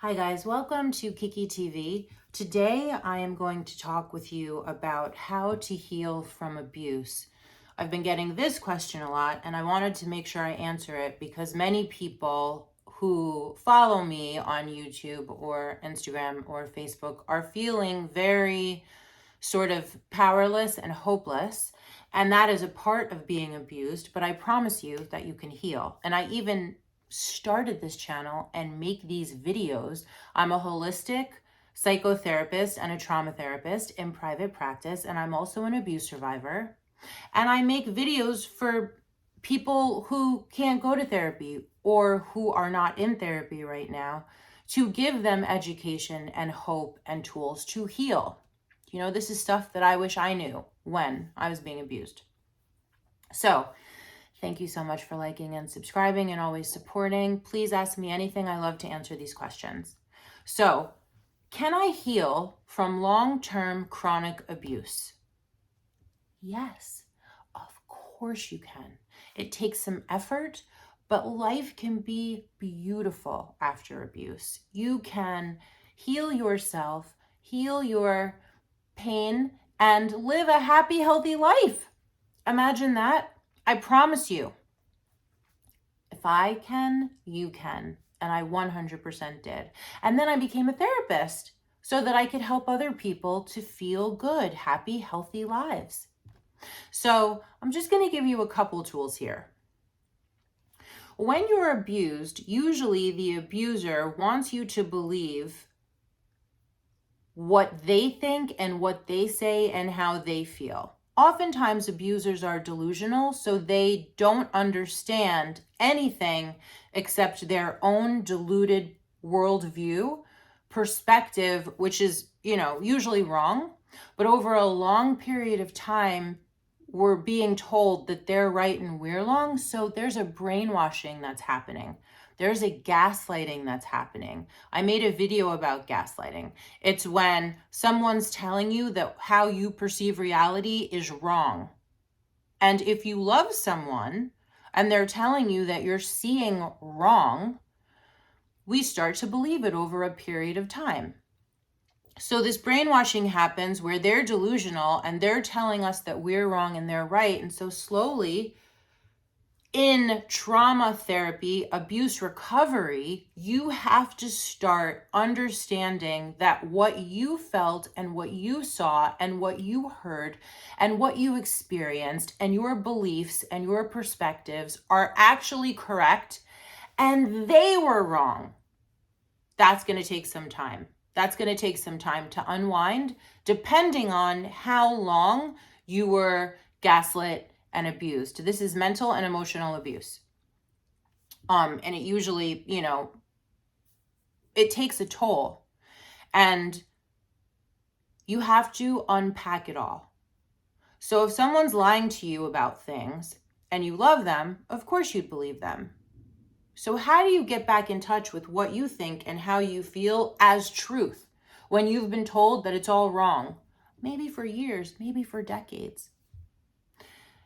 Hi guys, welcome to Kiki TV. Today I am going to talk with you about how to heal from abuse. I've been getting this question a lot and I wanted to make sure I answer it because many people who follow me on YouTube or Instagram or Facebook are feeling very sort of powerless and hopeless. And that is a part of being abused, but I promise you that you can heal. And I even started this channel and make these videos. I'm a holistic psychotherapist and a trauma therapist in private practice, and I'm also an abuse survivor. And I make videos for people who can't go to therapy or who are not in therapy right now to give them education and hope and tools to heal. You know, this is stuff that I wish I knew when I was being abused. So, thank you so much for liking and subscribing and always supporting. Please ask me anything. I love to answer these questions. So, can I heal from long-term chronic abuse? Yes, of course you can. It takes some effort, but life can be beautiful after abuse. You can heal yourself, heal your pain, and live a happy, healthy life. Imagine that. I promise you, if I can, you can. And I 100% did. And then I became a therapist so that I could help other people to feel good, happy, healthy lives. So I'm just going to give you a couple tools here. When you're abused, usually the abuser wants you to believe what they think and what they say and how they feel. Oftentimes abusers are delusional, so they don't understand anything except their own deluded worldview, perspective, which is, usually wrong. But over a long period of time, we're being told that they're right and we're wrong. So there's a brainwashing that's happening. There's a gaslighting that's happening. I made a video about gaslighting. It's when someone's telling you that how you perceive reality is wrong. And if you love someone and they're telling you that you're seeing wrong, we start to believe it over a period of time. So this brainwashing happens where they're delusional and they're telling us that we're wrong and they're right. And so slowly, in trauma therapy, abuse recovery, you have to start understanding that what you felt and what you saw and what you heard and what you experienced and your beliefs and your perspectives are actually correct and they were wrong. That's going to take some time. That's going to take some time to unwind, depending on how long you were gaslit and abused. This is mental and emotional abuse. And it usually, it takes a toll. And you have to unpack it all. So if someone's lying to you about things and you love them, of course you'd believe them. So how do you get back in touch with what you think and how you feel as truth when you've been told that it's all wrong? Maybe for years, maybe for decades.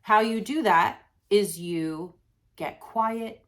How you do that is you get quiet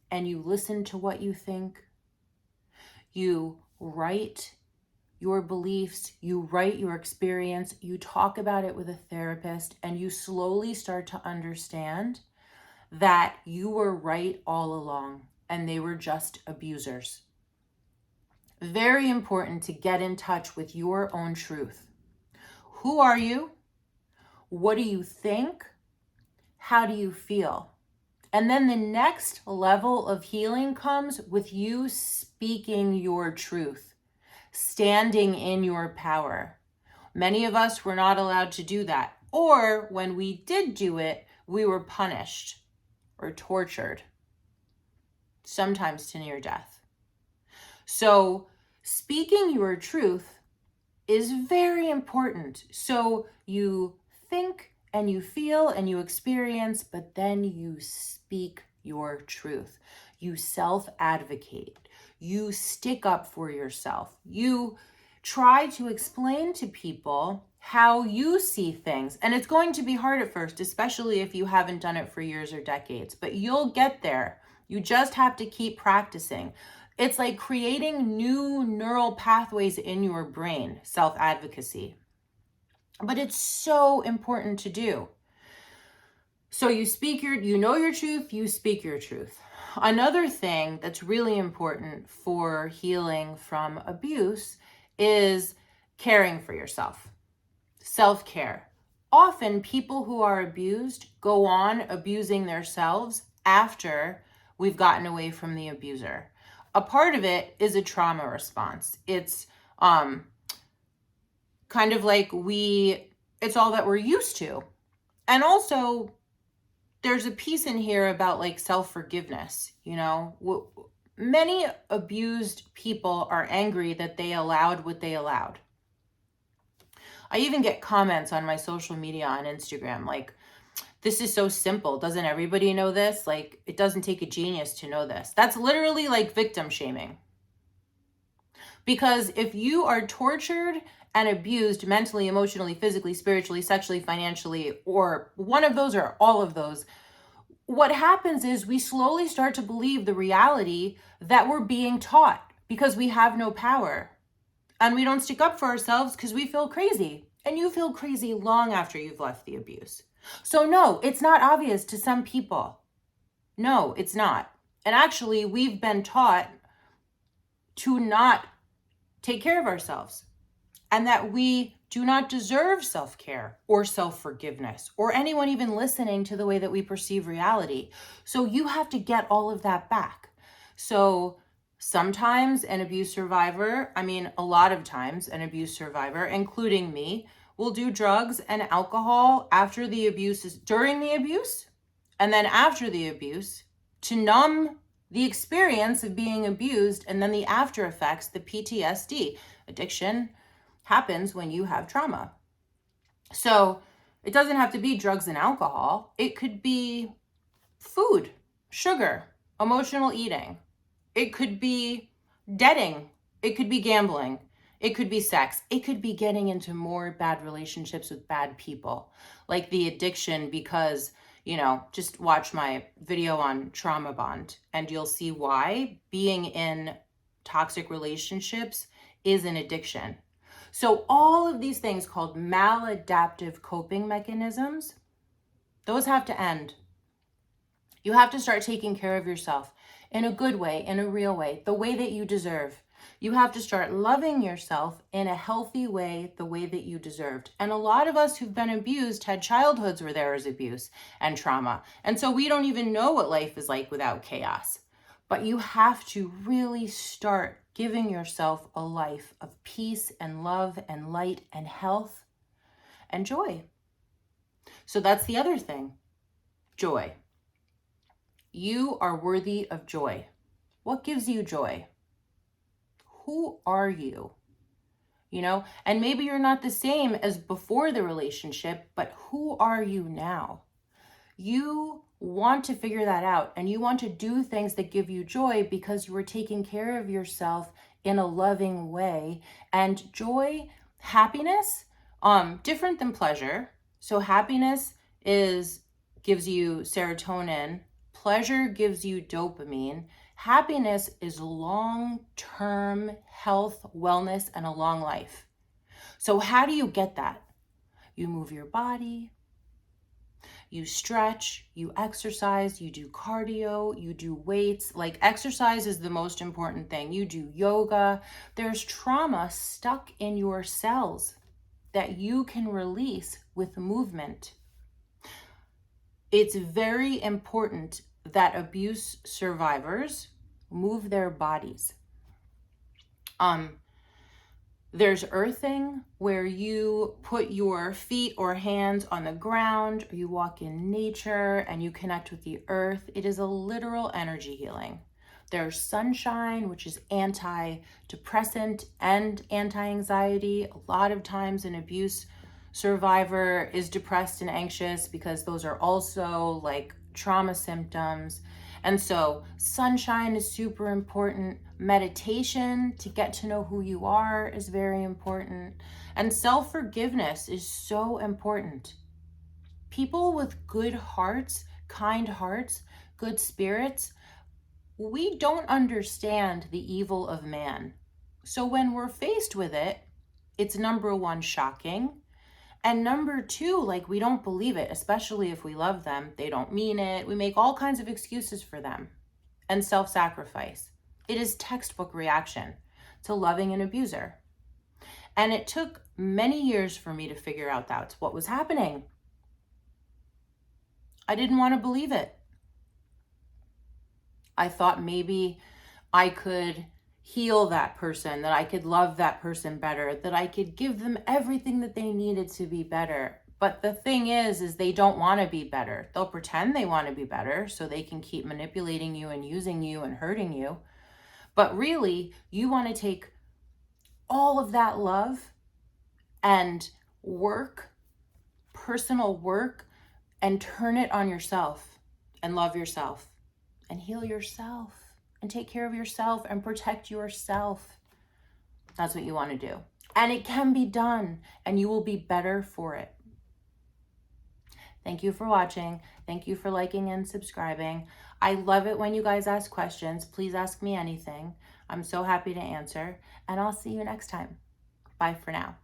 and you listen to what you think. You write your beliefs, you write your experience, you talk about it with a therapist, and you slowly start to understand that you were right all along and they were just abusers. Very important to get in touch with your own truth. Who are you? What do you think? How do you feel? And then the next level of healing comes with you speaking your truth, standing in your power. Many of us were not allowed to do that. Or when we did do it, we were punished or tortured, sometimes to near death. So speaking your truth is very important. So you think and you feel and you experience, but then you speak your truth. You self-advocate. You stick up for yourself. You try to explain to people how you see things. And it's going to be hard at first, especially if you haven't done it for years or decades, but you'll get there. You just have to keep practicing. It's like creating new neural pathways in your brain, self-advocacy. But it's so important to do. So you know your truth, you speak your truth. Another thing that's really important for healing from abuse is caring for yourself. Self-care. Often people who are abused go on abusing themselves after we've gotten away from the abuser. A part of it is a trauma response. It's kind of like it's all that we're used to. And also there's a piece in here about like self-forgiveness, many abused people are angry that they allowed what they allowed. I even get comments on my social media on Instagram like, this is so simple. Doesn't everybody know this? Like, it doesn't take a genius to know this. That's literally like victim shaming. Because if you are tortured and abused mentally, emotionally, physically, spiritually, sexually, financially, or one of those or all of those, what happens is we slowly start to believe the reality that we're being taught because we have no power. And we don't stick up for ourselves because we feel crazy. And you feel crazy long after you've left the abuse. So no, it's not obvious to some people. No, it's not. And actually, we've been taught to not take care of ourselves and that we do not deserve self-care or self-forgiveness or anyone even listening to the way that we perceive reality. So you have to get all of that back. So sometimes a lot of times an abuse survivor, including me, will do drugs and alcohol during the abuse, and then after the abuse to numb the experience of being abused, and then the after effects, the PTSD. Addiction happens when you have trauma. So it doesn't have to be drugs and alcohol. It could be food, sugar, emotional eating. It could be debting. It could be gambling. It could be sex. It could be getting into more bad relationships with bad people, like the addiction, because, just watch my video on trauma bond and you'll see why being in toxic relationships is an addiction. So all of these things called maladaptive coping mechanisms, those have to end. You have to start taking care of yourself in a good way, in a real way, the way that you deserve. You have to start loving yourself in a healthy way, the way that you deserved. And a lot of us who've been abused had childhoods where there was abuse and trauma. And so we don't even know what life is like without chaos. But you have to really start giving yourself a life of peace and love and light and health and joy. So that's the other thing, joy. You are worthy of joy. What gives you joy? Who are you? And maybe you're not the same as before the relationship, but who are you now? You want to figure that out, and you want to do things that give you joy because you are taking care of yourself in a loving way. And joy, happiness, different than pleasure. So happiness gives you serotonin. Pleasure gives you dopamine. Happiness is long-term health, wellness, and a long life. So how do you get that? You move your body, you stretch, you exercise, you do cardio, you do weights. Like, exercise is the most important thing. You do yoga. There's trauma stuck in your cells that you can release with movement. It's very important that abuse survivors move their bodies. There's earthing, where you put your feet or hands on the ground, or you walk in nature and you connect with the earth. It is a literal energy healing. There's sunshine, which is antidepressant and anti-anxiety. A lot of times an abuse survivor is depressed and anxious because those are also like trauma symptoms. And so sunshine is super important. Meditation to get to know who you are is very important. And self-forgiveness is so important. People with good hearts, kind hearts, good spirits we don't understand the evil of man. So when we're faced with it, it's number one, shocking. And number two, like, we don't believe it, especially if we love them. They don't mean it. We make all kinds of excuses for them and self-sacrifice. It is textbook reaction to loving an abuser. And it took many years for me to figure out that's what was happening. I didn't want to believe it. I thought maybe I could heal that person, that I could love that person better, that I could give them everything that they needed to be better. But the thing is they don't want to be better. They'll pretend they want to be better so they can keep manipulating you and using you and hurting you. But really, you want to take all of that love and work, personal work, and turn it on yourself and love yourself and heal yourself and take care of yourself and protect yourself. That's what you want to do. And it can be done, and you will be better for it. Thank you for watching. Thank you for liking and subscribing. I love it when you guys ask questions. Please ask me anything. I'm so happy to answer, and I'll see you next time. Bye for now.